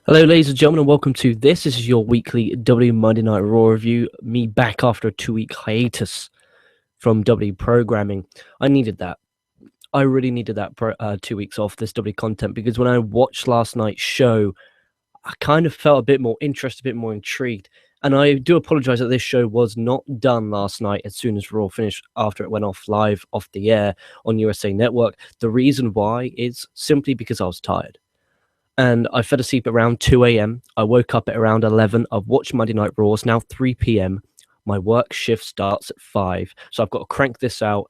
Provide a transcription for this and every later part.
Hello, ladies and gentlemen, and welcome to this. This is your weekly W Monday Night Raw review. Me back after a 2-week hiatus from W programming. I needed that. I really needed that 2 weeks off this W content because when I watched last night's show, I kind of felt a bit more interested, a bit more intrigued. And I do apologize that this show was not done last night as soon as Raw finished after it went off live off the air on USA Network. The reason why is simply because I was tired. And I fell asleep around 2 a.m. I woke up at around 11. I've watched Monday Night Raw. It's now 3 p.m. My work shift starts at 5. So I've got to crank this out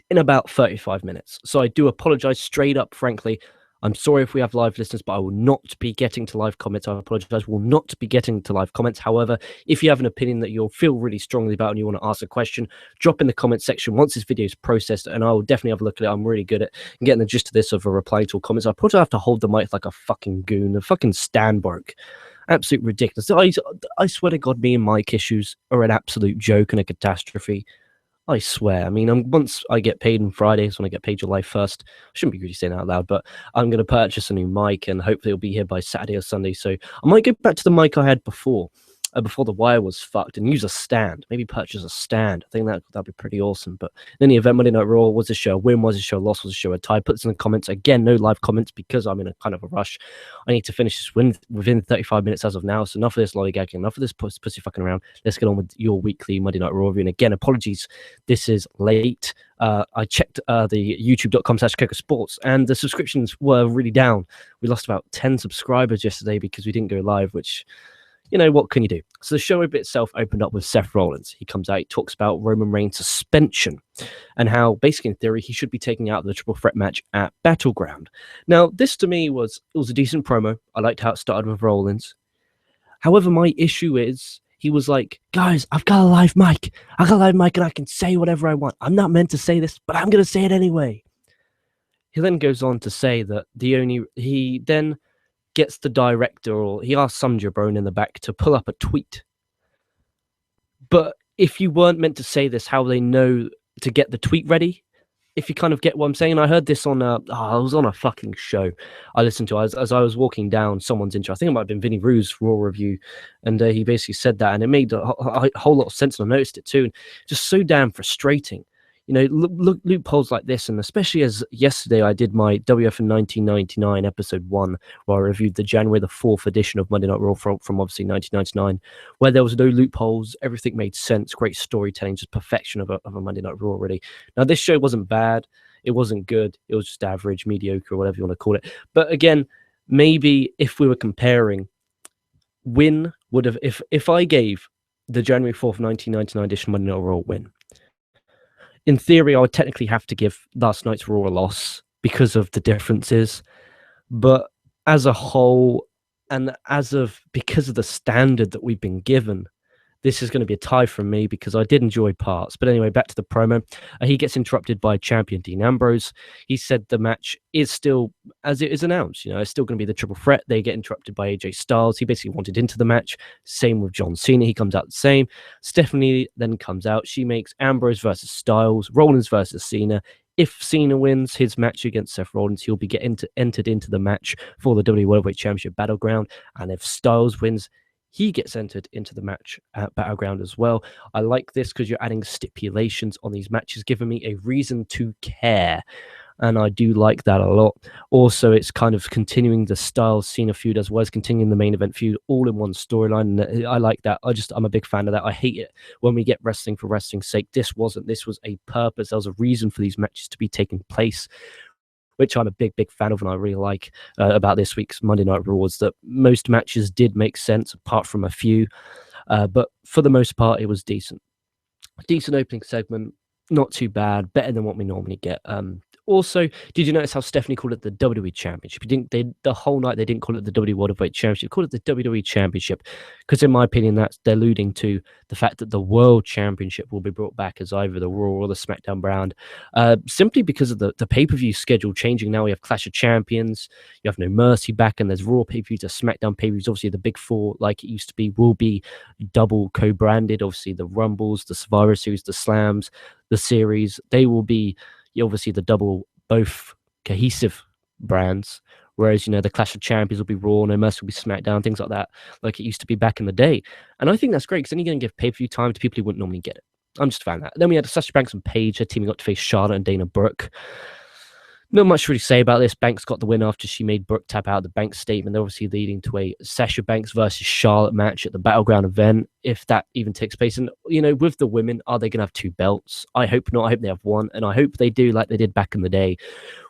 in about 35 minutes. So I do apologize straight up, frankly. I'm sorry if we have live listeners, but I will not be getting to live comments. I apologize. Will not be getting to live comments. However, if you have an opinion that you'll feel really strongly about and you want to ask a question, drop in the comment section once this video is processed, and I will definitely have a look at it. I'm really good at getting the gist of this, of a reply to all comments. I probably have to hold the mic like a fucking goon. The fucking stand broke. Absolute ridiculous. I swear to God, me and mic issues are an absolute joke and a catastrophe. I swear. I mean, once I get paid on Fridays, when I get paid July 1st, I shouldn't be really saying that out loud, but I'm going to purchase a new mic and hopefully it'll be here by Saturday or Sunday. So I might go back to the mic I had before the wire was fucked, and use a stand. Maybe purchase a stand. I think that'd be pretty awesome. But in any event, Monday Night Raw was a show a win, was a show a loss, was a show a tie. Put this in the comments. Again, no live comments because I'm in a kind of a rush. I need to finish this within 35 minutes as of now. So enough of this lollygagging, enough of this pussy fucking around. Let's get on with your weekly Monday Night Raw review. And again, apologies, this is late. I checked the youtube.com/KocoSports and the subscriptions were really down. We lost about 10 subscribers yesterday because we didn't go live, which, you know, what can you do? So the show itself opened up with Seth Rollins. He comes out, he talks about Roman Reigns' suspension and how, basically, in theory, he should be taking out the triple threat match at Battleground. Now, this to me was a decent promo. I liked how it started with Rollins. However, my issue is he was like, guys, I've got a live mic. I got a live mic and I can say whatever I want. I'm not meant to say this, but I'm going to say it anyway. He then goes on to say that he then gets the director, or he asks some jabron in the back to pull up a tweet. But if you weren't meant to say this, how they know to get the tweet ready? If you kind of get what I'm saying. I heard this on I was on a fucking show I listened to as I was walking down someone's intro. I think it might have been Vinny Rue's Raw review, and he basically said that, and it made a whole lot of sense, and I noticed it too. And just so damn frustrating. You know, loopholes like this, and especially as yesterday I did my WF in 1999 episode 1, where I reviewed the January the 4th edition of Monday Night Raw from obviously 1999, where there was no loopholes, everything made sense, great storytelling, just perfection of a Monday Night Raw, really. Now, this show wasn't bad, it wasn't good, it was just average, mediocre, or whatever you want to call it. But again, maybe if we were comparing, win would have, if I gave the January 4th, 1999 edition Monday Night Raw win, in theory, I would technically have to give last night's Raw a loss because of the differences. But as a whole, and because of the standard that we've been given, this is going to be a tie from me because I did enjoy parts. But anyway, back to the promo. He gets interrupted by champion Dean Ambrose. He said the match is still, as it is announced, you know, it's still going to be the triple threat. They get interrupted by AJ Styles. He basically wanted into the match. Same with John Cena. He comes out the same. Stephanie then comes out. She makes Ambrose versus Styles, Rollins versus Cena. If Cena wins his match against Seth Rollins, he'll be entered into the match for the WWE World Heavyweight Championship Battleground. And if Styles wins, he gets entered into the match at Battleground as well. I like this because you're adding stipulations on these matches, giving me a reason to care. And I do like that a lot. Also, it's kind of continuing the Styles Cena feud as well as continuing the main event feud all in one storyline. And I like that. I'm a big fan of that. I hate it when we get wrestling for wrestling's sake. This was a purpose. There was a reason for these matches to be taking place, which I'm a big fan of, and I really like about this week's Monday Night Raw, is that most matches did make sense, apart from a few. But for the most part, it was decent. Decent opening segment, not too bad, better than what we normally get. Also, did you notice how Stephanie called it the WWE Championship? The whole night they didn't call it the WWE World Heavyweight Championship, they called it the WWE Championship, because in my opinion, that's alluding to the fact that the World Championship will be brought back as either the Raw or the SmackDown brand, simply because of the pay-per-view schedule changing. Now we have Clash of Champions, you have No Mercy back, and there's Raw pay-per-views, there's SmackDown pay-per-views. Obviously, the Big Four, like it used to be, will be double co-branded. Obviously, the Rumbles, the Survivor Series, the Slams, the Series, they will be obviously the double, both cohesive brands, Whereas, the Clash of Champions will be Raw, No Mercy will be SmackDown, things like that, like it used to be back in the day. And I think that's great because then you're going to give pay-per-view time to people who wouldn't normally get it. I'm just a fan of that. Then we had Sasha Banks and Paige, her teaming up to face Charlotte and Dana Brooke. Not much to really say about this. Banks got the win after she made Brooke tap out the Banks statement, obviously leading to a Sasha Banks versus Charlotte match at the Battleground event, if that even takes place. And, with the women, are they going to have 2 belts? I hope not. I hope they have 1. And I hope they do like they did back in the day,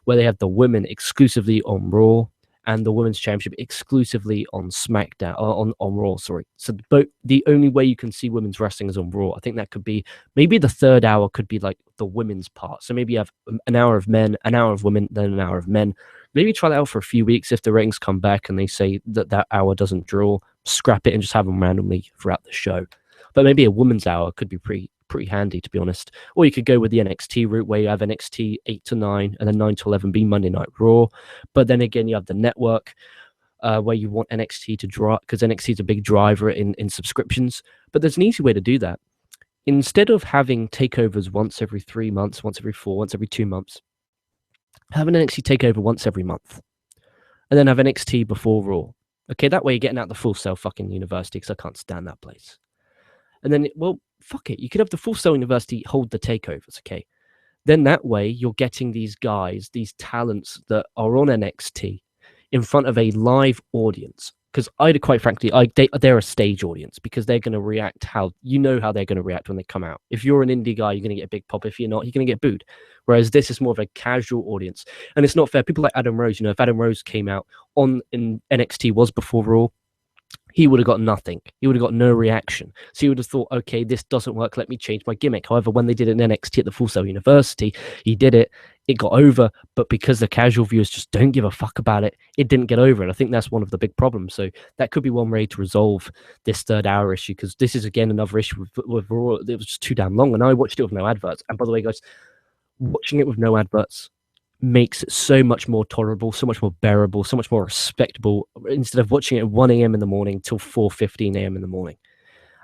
where they have the women exclusively on Raw and the Women's Championship exclusively on SmackDown, on Raw, sorry. So the only way you can see women's wrestling is on Raw. I think that could be, maybe the third hour could be like the women's part. So maybe you have an hour of men, an hour of women, then an hour of men. Maybe try that out for a few weeks. If the ratings come back and they say that hour doesn't draw, scrap it and just have them randomly throughout the show. But maybe a women's hour could be pretty handy, to be honest. Or you could go with the NXT route, where you have NXT 8 to 9 and then 9 to 11 be Monday Night Raw. But then again, you have the network where you want NXT to draw, because NXT is a big driver in subscriptions. But there's an easy way to do that. Instead of having takeovers once every 3 months, once every 4, once every 2 months, have an NXT takeover once every month. And then have NXT before Raw. Okay, that way you're getting out the Full Sail fucking University, because I can't stand that place. And then, fuck it. You could have the Full Sail University hold the takeovers, okay? Then that way you're getting these guys, these talents that are on NXT in front of a live audience. Because quite frankly, they're a stage audience, because they're going to react how they're going to react when they come out. If you're an indie guy, you're going to get a big pop. If you're not, you're going to get booed. Whereas this is more of a casual audience. And it's not fair. People like Adam Rose, if Adam Rose came out in NXT was before Raw, he would have got nothing. He would have got no reaction. So he would have thought, okay, this doesn't work. Let me change my gimmick. However, when they did it in NXT at the Full Sail University, he did it. It got over. But because the casual viewers just don't give a fuck about it, it didn't get over. And I think that's one of the big problems. So that could be one way to resolve this third hour issue, because this is, again, another issue with Raw. It was just too damn long. And I watched it with no adverts. And by the way, guys, watching it with no adverts makes it so much more tolerable, so much more bearable, so much more respectable, instead of watching it at 1 a.m. in the morning till 4:15 a.m. in the morning.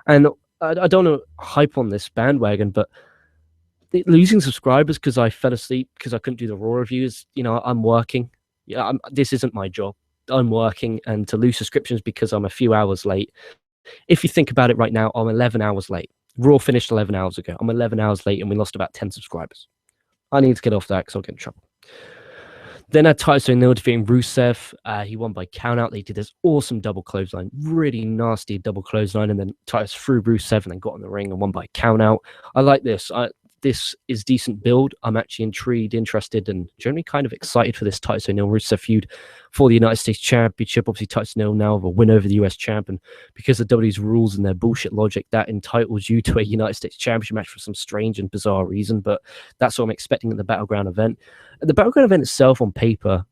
And I don't want to hype on this bandwagon, but losing subscribers because I fell asleep because I couldn't do the Raw reviews, I'm working. This isn't my job. I'm working, and to lose subscriptions because I'm a few hours late. If you think about it right now, I'm 11 hours late. Raw finished 11 hours ago. I'm 11 hours late, and we lost about 10 subscribers. I need to get off that because I'll get in trouble. Then had Titus O'Neil defeating Rusev. He won by countout. They did this awesome double clothesline, really nasty double clothesline, and then Titus threw Rusev and then got in the ring and won by countout. I like this. This is decent build. I'm actually intrigued, interested, and generally kind of excited for this Titus O'Neil Rusev feud for the United States Championship. Obviously, Titus O'Neil now have a win over the US champ, and because of WWE's rules and their bullshit logic, that entitles you to a United States Championship match for some strange and bizarre reason. But that's what I'm expecting at the Battleground event. The Battleground event itself, on paper,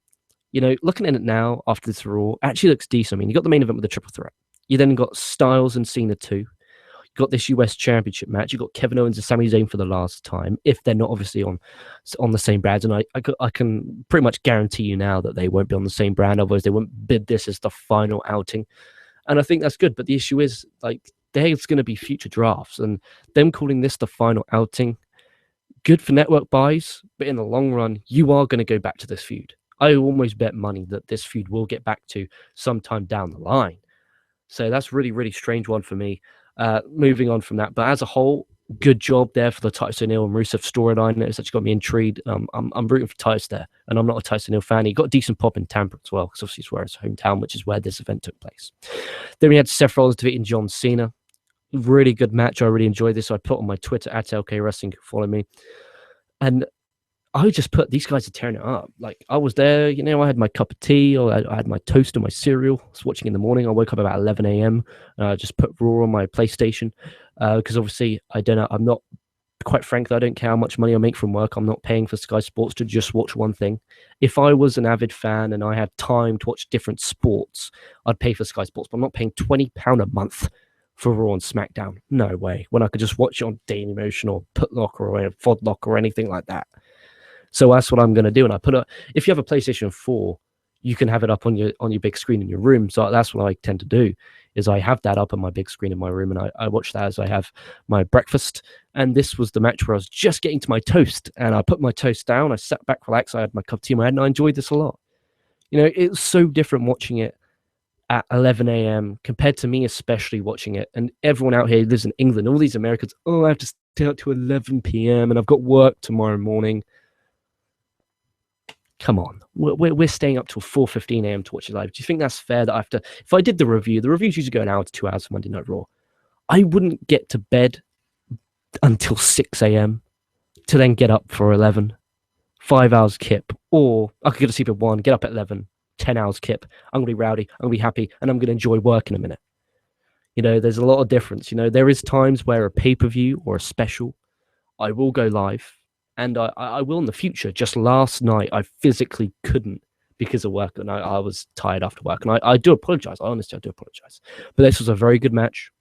looking at it now after this Raw, actually looks decent. I mean, you got the main event with the triple threat. You then got Styles and Cena 2. Got this US Championship match. You got Kevin Owens and Sami Zayn for the last time, if they're not obviously on the same brand. And I can pretty much guarantee you now that they won't be on the same brand. Otherwise, they won't bid this as the final outing. And I think that's good. But the issue is, there's going to be future drafts, and them calling this the final outing, good for network buys. But in the long run, you are going to go back to this feud. I almost bet money that this feud will get back to sometime down the line. So that's really, really strange one for me. Moving on from that, but as a whole, good job there for the Titus O'Neil and Rusev storyline. It's actually got me intrigued. I'm rooting for Titus there, and I'm not a Titus O'Neil fan. He got a decent pop in Tampa as well, because obviously it's where his hometown, which is where this event took place. Then we had Seth Rollins defeating John Cena. Really good match. I really enjoyed this. I put on my Twitter at LK Wrestling. Follow me, and I just put, these guys are tearing it up. I was there, I had my cup of tea, or I had my toast and my cereal. I was watching in the morning. I woke up about 11 a.m. I just put Raw on my PlayStation because obviously I'm not, quite frankly, I don't care how much money I make from work. I'm not paying for Sky Sports to just watch one thing. If I was an avid fan and I had time to watch different sports, I'd pay for Sky Sports, but I'm not paying £20 a month for Raw and SmackDown. No way. When I could just watch it on Daily Motion or Putlocker or Fodlock or anything like that. So that's what I'm going to do. And if you have a PlayStation 4, you can have it up on your big screen in your room. So that's what I tend to do, is I have that up on my big screen in my room, and I watch that as I have my breakfast. And this was the match where I was just getting to my toast, and I put my toast down. I sat back, relaxed. I had my cup of tea in my hand, and I enjoyed this a lot. It's so different watching it at 11 a.m. compared to me, especially watching it. And everyone out here lives in England. All these Americans, I have to stay up to 11 p.m. and I've got work tomorrow morning. Come on, we're staying up till 4:15 a.m. to watch it live. Do you think that's fair that I have to? If I did the reviews usually go an hour to 2 hours for Monday Night Raw. I wouldn't get to bed until 6 a.m. to then get up for 11, 5 hours kip, or I could go to sleep at 1, get up at 11, 10 hours kip. I'm gonna be rowdy, I'm gonna be happy, and I'm gonna enjoy work in a minute. There's a lot of difference. There is times where a pay-per-view or a special, I will go live, and I will in the future. Just last night, I physically couldn't because of work, and I was tired after work, and I do apologize. Honestly, I do apologize. But this was a very good match.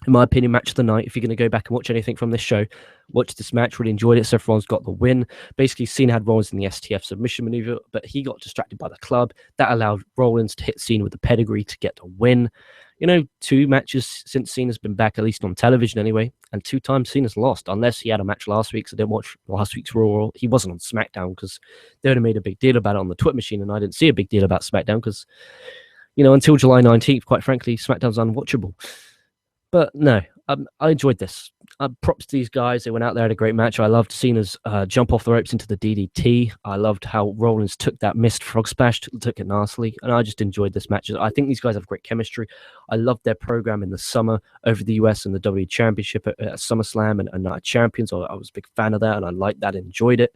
In my opinion, match of the night. If you're going to go back and watch anything from this show, watch this match. Really enjoyed it. Seth Rollins got the win. Basically, Cena had Rollins in the STF submission maneuver, but he got distracted by the club. That allowed Rollins to hit Cena with the pedigree to get the win. 2 matches since Cena's been back, at least on television anyway, and 2 times Cena's lost, unless he had a match last week. So I didn't watch last week's Raw. He wasn't on SmackDown because they only made a big deal about it on the Twitter machine, and I didn't see a big deal about SmackDown because, until July 19th, quite frankly, SmackDown's unwatchable. But no, I enjoyed this. Props to these guys. They went out there, had a great match. I loved Cena's jump off the ropes into the DDT. I loved how Rollins took that missed frog splash, took it nicely, and I just enjoyed this match. I think these guys have great chemistry. I loved their program in the summer over the US and the WWE Championship at SummerSlam and Night of Champions. I was a big fan of that, and I liked that, enjoyed it.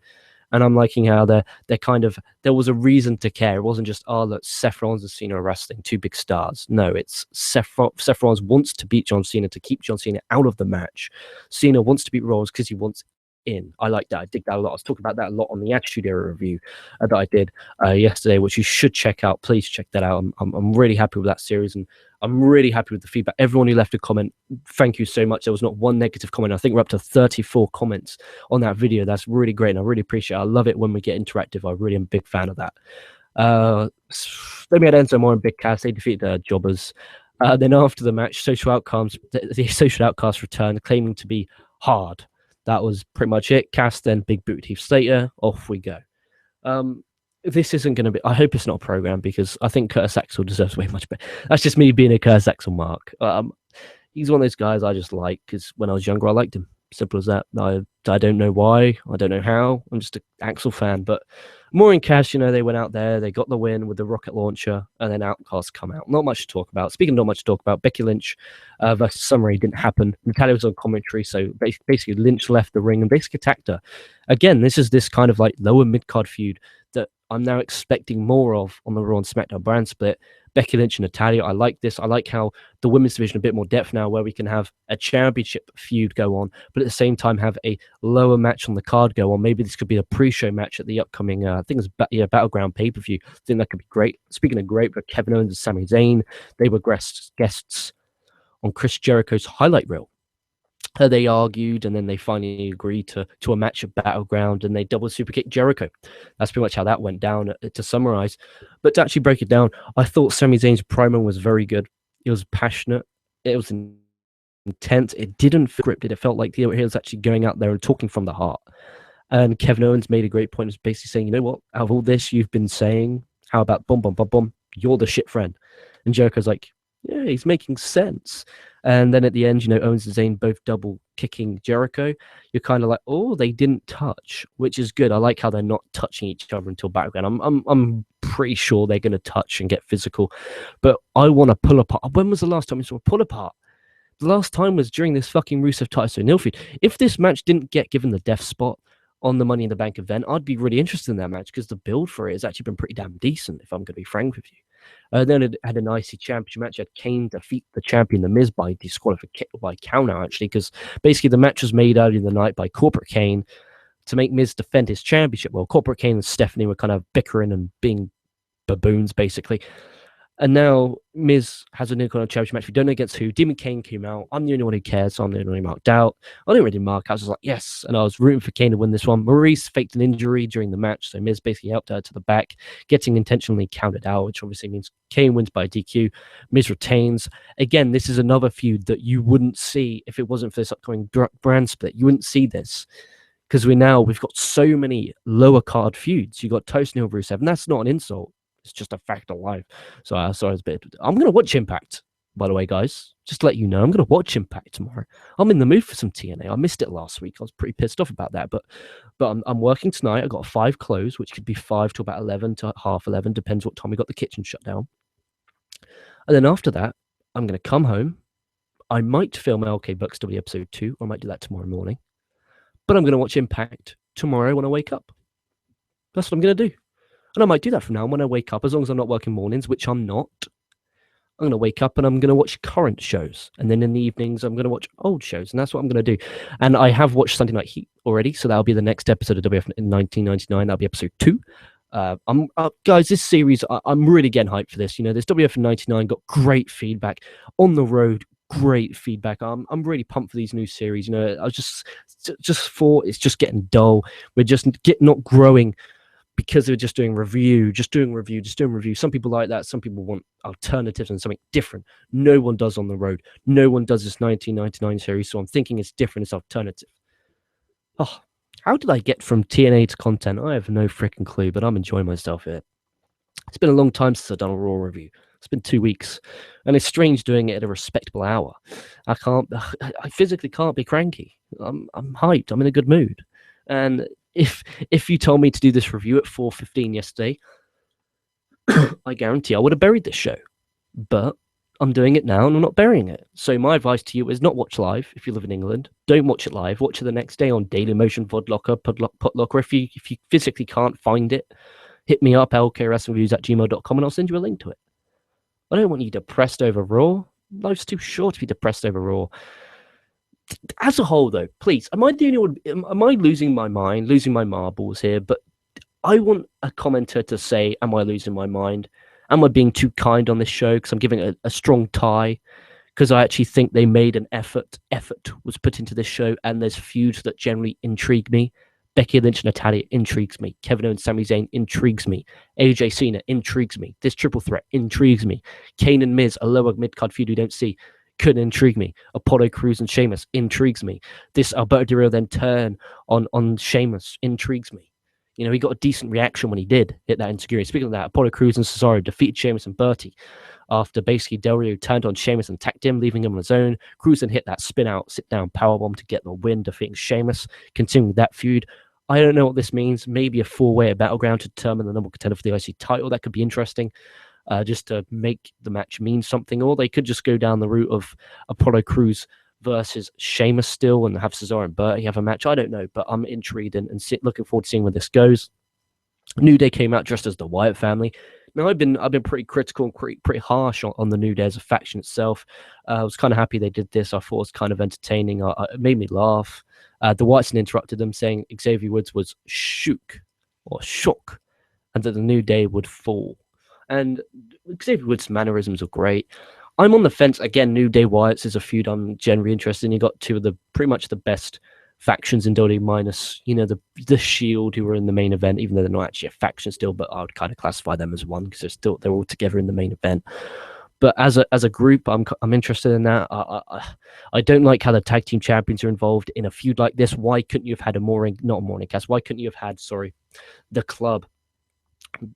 And I'm liking how they're kind of, there was a reason to care. It wasn't just, look, Seth Rollins and Cena are wrestling, 2 big stars. No, it's Seth Rollins wants to beat John Cena to keep John Cena out of the match. Cena wants to beat Rollins because he wants in. I like that. I dig that a lot. I was talking about that a lot on the Attitude Era review that I did yesterday, which you should check out. Please check that out. I'm really happy with that series, and I'm really happy with the feedback. Everyone who left a comment, thank you so much. There was not one negative comment. I think we're up to 34 comments on that video. That's really great, and I really appreciate it. I love it when we get interactive. I really am a big fan of that. Then we had Enzo Amore and Big Cass. They defeated the Jobbers. Then after the match, Social Outcasts, the Social Outcasts returned, claiming to be hard. That was pretty much it. Cass then big boot Heath Slater. Off we go. This isn't going to be. I hope it's not a program because I think Curtis Axel deserves way much better. That's just me being a Curtis Axel mark. He's one of those guys I just like because when I was younger, I liked him. Simple as that. I don't know why. I don't know how. I'm just an Axel fan. But Moore and Cash, they went out there. They got the win with the rocket launcher, and then Outcasts come out. Not much to talk about. Speaking of not much to talk about, Becky Lynch versus Summer didn't happen. Natalia was on commentary, so basically Lynch left the ring and basically attacked her. Again, this is this kind of like lower mid-card feud that I'm now expecting more of on the Raw and SmackDown brand split. Becky Lynch and Natalia, I like this. I like how the women's division a bit more depth now, where we can have a championship feud go on, but at the same time have a lower match on the card go on. Maybe this could be a pre-show match at the upcoming, I think it's Battleground pay-per-view. I think that could be great. Speaking of great, but Kevin Owens and Sami Zayn, they were guests on Chris Jericho's highlight reel. They argued, and then they finally agreed to a match at Battleground, and they double super kicked Jericho. That's pretty much how that went down, to summarize. But to actually break it down, I thought Sami Zayn's promo was very good. It was passionate. It was intense. It didn't feel scripted. It felt like he was actually going out there and talking from the heart. And Kevin Owens made a great point. It was basically saying, you know what? Out of all this you've been saying, how about boom, boom, boom, boom? You're the shit friend. And Jericho's like, yeah, he's making sense. And then at the end, Owens and Zayn both double kicking Jericho. You're kind of like, oh, they didn't touch, which is good. I like how they're not touching each other until Battleground. I'm pretty sure they're going to touch and get physical. But I want to pull apart. When was the last time we saw a pull apart? The last time was during this fucking Rusev Titus O'Neil feud. If this match didn't get given the death spot on the Money in the Bank event, I'd be really interested in that match because the build for it has actually been pretty damn decent, if I'm going to be frank with you. Then it had an IC championship match. Had Kane defeat the champion, The Miz, by disqualification, by count out, actually, because basically the match was made earlier in the night by Corporate Kane to make Miz defend his championship. Well, Corporate Kane and Stephanie were kind of bickering and being baboons, basically. And now Miz has a Intercontinental Championship match. We don't know against who. Demon Kane came out. I'm the only one who cares, so I'm the only one who marked out. I didn't really mark. I was just like, yes. And I was rooting for Kane to win this one. Maurice faked an injury during the match, so Miz basically helped her to the back, getting intentionally counted out, which obviously means Kane wins by DQ. Miz retains. Again, this is another feud that you wouldn't see if it wasn't for this upcoming brand split. You wouldn't see this because we've got so many lower card feuds. You got Toast Hill, Rusev, and that's not an insult. It's just a fact of life. So I was a bit. I'm gonna watch Impact, by the way, guys. Just to let you know, I'm gonna watch Impact tomorrow. I'm in the mood for some TNA. I missed it last week. I was pretty pissed off about that, but I'm working tonight. I got a 5 close, which could be 5 to about 11 to half 11, depends what time we got the kitchen shut down. And then after that, I'm gonna come home. I might film LK Bucks W episode 2. I might do that tomorrow morning. But I'm gonna watch Impact tomorrow when I wake up. That's what I'm gonna do. And I might do that from now on when I wake up, as long as I'm not working mornings, which I'm not. I'm going to wake up and I'm going to watch current shows. And then in the evenings, I'm going to watch old shows. And that's what I'm going to do. And I have watched Sunday Night Heat already. So that'll be the next episode of WF in 1999. That'll be episode 2. Guys, this series, I'm really getting hyped for this. You know, this WF in 99 got great feedback. On the road, great feedback. I'm really pumped for these new series. You know, I was just thought it's just getting dull. We're just not growing, because they're just doing review. Some people like that. Some people want alternatives and something different. No one does on the road. No one does this 1999 series. So I'm thinking it's different. It's alternative. Oh, how did I get from TNA to content? I have no freaking clue, but I'm enjoying myself here. It's been a long time since I've done a Raw review. It's been 2 weeks, and it's strange doing it at a respectable hour. I physically can't be cranky. I'm hyped. I'm in a good mood. And if you told me to do this review at 4:15 yesterday, I guarantee I would have buried this show. But I'm doing it now and I'm not burying it. So my advice to you is not watch live if you live in England. Don't watch it live. Watch it the next day on Daily Motion, Vodlocker, Putlocker. If you physically can't find it, hit me up, lkwrestlingviews@gmail.com, and I'll send you a link to it. I don't want you depressed over Raw. Life's too short to be depressed over Raw. As a whole, though, please, am I the only one? Am I losing my mind, losing my marbles here? But I want a commenter to say, am I losing my mind? Am I being too kind on this show? Because I'm giving it a strong tie. Because I actually think they made an effort. Effort was put into this show, and there's feuds that generally intrigue me. Becky Lynch and Natalia intrigues me. Kevin Owens, Sami Zayn intrigues me. AJ Cena intrigues me. This triple threat intrigues me. Kane and Miz, a lower mid-card feud we don't see, could intrigue me. Apollo Crews and Sheamus intrigues me. This Alberto Del Rio then turn on Sheamus intrigues me. You know, he got a decent reaction when he did hit that insecurity. Speaking of that, Apollo Crews and Cesaro defeated Sheamus and Bertie after basically Del Rio turned on Sheamus and attacked him, leaving him on his own. Crews then hit that spin-out, sit-down powerbomb to get the win, defeating Sheamus, continuing that feud. I don't know what this means. Maybe a 4-way at Battleground to determine the number one contender for the IC title. That could be interesting. Just to make the match mean something, or they could just go down the route of Apollo Crews versus Sheamus still and have Cesaro and Bertie have a match. I don't know, but I'm intrigued and looking forward to seeing where this goes. New Day came out dressed as the Wyatt family. Now I've been pretty critical and pretty harsh on the New Day as a faction itself. I was kind of happy they did this. I thought it was kind of entertaining. It made me laugh. The Wyatts interrupted them, saying Xavier Woods was shook, and that the New Day would fall. And Xavier Woods' mannerisms are great. I'm on the fence. Again, New Day Wyatts is a feud I'm generally interested in. You got two of the pretty much the best factions in WWE, minus, you know, the Shield, who were in the main event, even though they're not actually a faction still, but I would kind of classify them as one because they're all together in the main event. But as a group, I'm interested in that. I don't like how the tag team champions are involved in a feud like this. Why couldn't you have had why couldn't you have had, the Club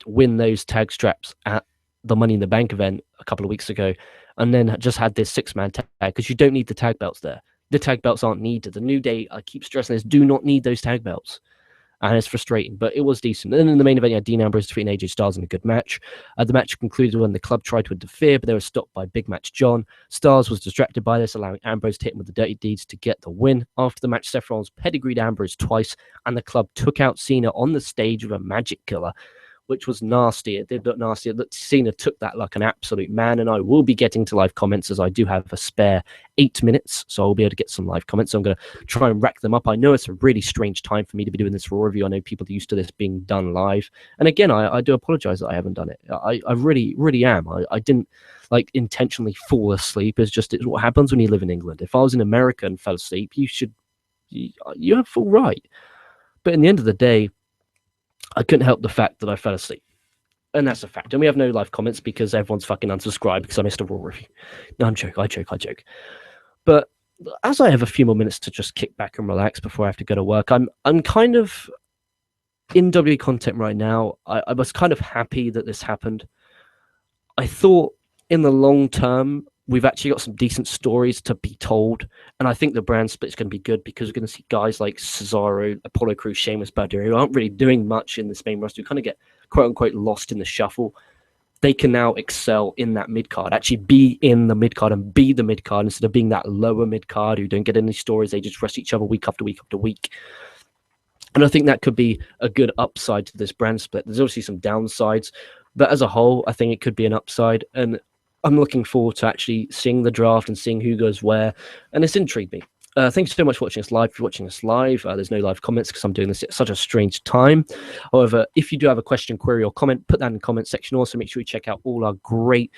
win those tag straps at the Money in the Bank event a couple of weeks ago, and then just had this 6-man tag, because you don't need the tag belts there. The tag belts aren't needed. The New Day, I keep stressing this, do not need those tag belts. And it's frustrating, but it was decent. And then in the main event, you had Dean Ambrose defeating AJ Styles in a good match. The match concluded when the Club tried to interfere, but they were stopped by Big Match John. Styles was distracted by this, allowing Ambrose to hit him with the Dirty Deeds to get the win. After the match, Seth Rollins pedigreed Ambrose twice, and the Club took out Cena on the stage with a magic killer, which was nasty. It did look nasty. Cena took that like an absolute man, and I will be getting to live comments as I do have a spare 8 minutes, so I'll be able to get some live comments. So I'm going to try and rack them up. I know it's a really strange time for me to be doing this Raw review. I know people are used to this being done live. And again, I do apologize that I haven't done it. I really, really am. I didn't intentionally fall asleep. It's what happens when you live in England. If I was in America and fell asleep, you have full right. But in the end of the day, I couldn't help the fact that I fell asleep. And that's a fact. And we have no live comments because everyone's fucking unsubscribed because I missed a Raw review. No, I joke. But as I have a few more minutes to just kick back and relax before I have to go to work, I'm kind of in WWE content right now, I was kind of happy that this happened. I thought in the long term, we've actually got some decent stories to be told. And I think the brand split is going to be good because we're going to see guys like Cesaro, Apollo Crews, Sheamus, Badger, who aren't really doing much in this main roster, who kind of get quote unquote lost in the shuffle. They can now excel in that mid card, actually be in the mid card and be the mid card instead of being that lower mid card who don't get any stories. They just rest each other week after week after week. And I think that could be a good upside to this brand split. There's obviously some downsides, but as a whole, I think it could be an upside. And I'm looking forward to actually seeing the draft and seeing who goes where. And it's intrigued me. Thank you so much for watching us live. If you're watching us live, there's no live comments because I'm doing this at such a strange time. However, if you do have a question, query, or comment, put that in the comment section. Also, make sure you check out all our great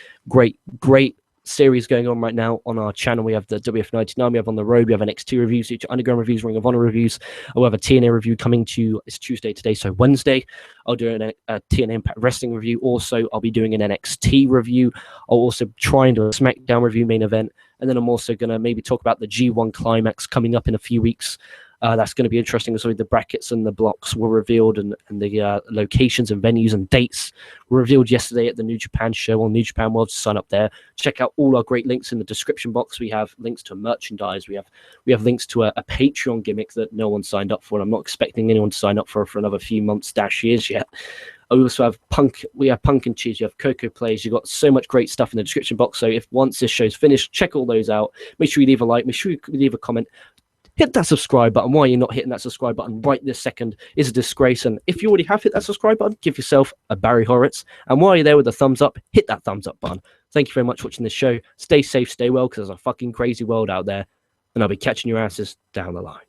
series going on right now on our channel. We have the WF99, we have On the Road, we have NXT reviews, Underground reviews, Ring of Honor reviews. We have a TNA review coming to, it's Tuesday today, so Wednesday. I'll do a TNA Impact Wrestling review. Also, I'll be doing an NXT review. I'll also try and do a SmackDown review main event. And then I'm also going to maybe talk about the G1 Climax coming up in a few weeks. That's going to be interesting. So the brackets and the blocks were revealed, and the locations and venues and dates were revealed yesterday at the New Japan show on New Japan World. Sign up there. Check out all our great links in the description box. We have links to merchandise. We have links to a Patreon gimmick that no one signed up for, and I'm not expecting anyone to sign up for another few months - years yet. We also have Punk. We have Punk and Cheese. You have Coco Plays. You've got so much great stuff in the description box. So if once this show's finished, check all those out. Make sure you leave a like. Make sure you leave a comment. Hit that subscribe button. Why you're not hitting that subscribe button right this second is a disgrace. And if you already have hit that subscribe button, give yourself a Barry Horowitz. And while you're there with a thumbs up, hit that thumbs up button. Thank you very much for watching this show. Stay safe, stay well, because there's a fucking crazy world out there. And I'll be catching your asses down the line.